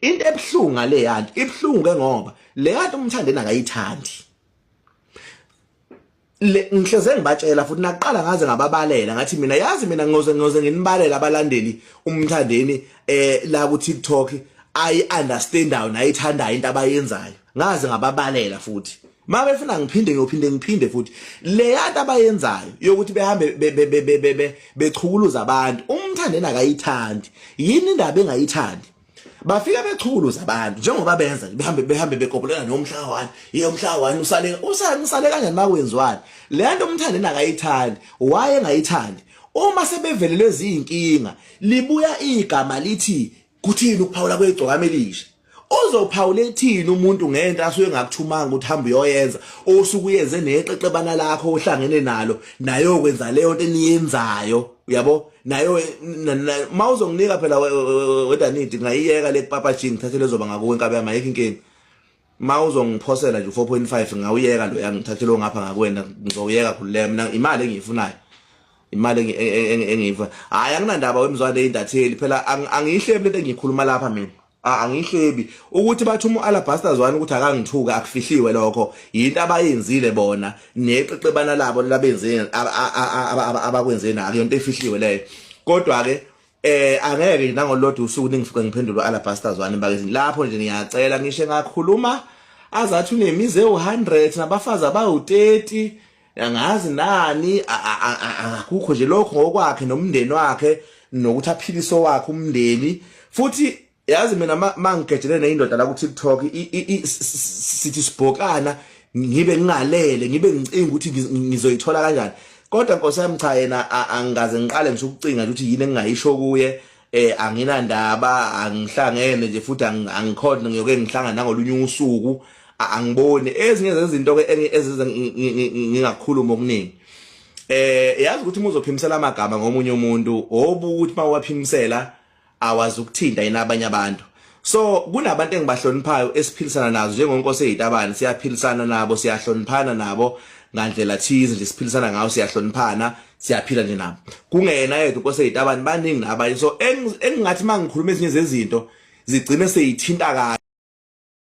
into ebhlungu ngale yanto ibhlungu ke ngoba le yanto umthandeni akayithandi ngihleze ngibatshela futhi naqala ngaze ngababalela ngathi mina yazi mina ngoze nginibalela abalandeli umthandeni la ku TikTok I understand how nayithandayo into abayenzayo ngaze ngababalela futhi mabefuna ngiphinde futhi le yanto abayenzayo yokuthi behambe bechukuluza abantu umthandeni akayithandi yini indaba engayithandi bafika bechukuluza abantu njengoba benza behambe bekopolana nomhlawani umhlawani usale kanjani makwenziwani le yanto umthandeni akayithandi waye engayithandi uma sebevelelwe izinkinga libuya igama lithi kuthini ukuphawula kwegcokama elisha uzophawula ethini umuntu ngento asuke ngakuthumanga ukuthi hamba uyoyenza osuku uyenze neqeqebana lakho ohlangene nalo nayo kwenza leyo nto eniyenzayo uyabo nayo mawuzonginika phela wedanidi ngayiyeka le kupapa jing thathe lezoba ngakuwe inkabe yami ayikho inkingi mawuzongiphosela nje 4.5 ngawuyeka lo yangithathelo ngapha ngakwena ngizoyeka khulule mina imali engiyifunayo imali engiyifa hayi anginandaba wemzwane eindatheli phela angihlebi lento engiyikhuluma lapha mina angihlebi ukuthi bathi uAlabasters wani ukuthi akangithuka akufihliwe lokho into abayenzile bona neqeqebana labo labenze abakwenzena akuyonto efihliwe leyo kodwa ke angeke nangolodwa usuku ningifike ngiphendula uAlabasters wani bakezi lapho nje ngiyacela ngisho ngakhuluma azathi unemize u100 nabafazi abawu30 angazi nani akukho nje lokho ngokwakhe nomndeni wakhe nokuthi aphiliso wakhe umndeni futhi yazi mina mangigejele neindoda la ku TikTok sithi sibhokana ngibe ngingalele ngibe ngicinga ukuthi ngizoyithola kanjani kodwa Nkosi yami cha yena angaze ngiqale ngisho ukucinga ukuthi yini engingayisho kuye anginandaba angihlangene nje futhi angikhona ngiyoke ngihlangana nangolunye usuku angiboni ezinye zezinto ke eziza ngingakhuluma okuningi yazi ukuthi uzophimisela amagama ngomunye umuntu obukuthi mawaphimisela awazi ukuthinta inabanye abantu so kunabantu engibahloniphayo esiphilisana nazo njengonkosi ezitabani siyaphilisana nabo siyahloniphana nabo ngandlela thize nje siphilisana ngawo siyahloniphana siyaphila nje nabo kungena yedwa inkosi ezitabani baningi nabanye so engingathi mangikhuluma ezinye zezinto zigcine seyithinta kahle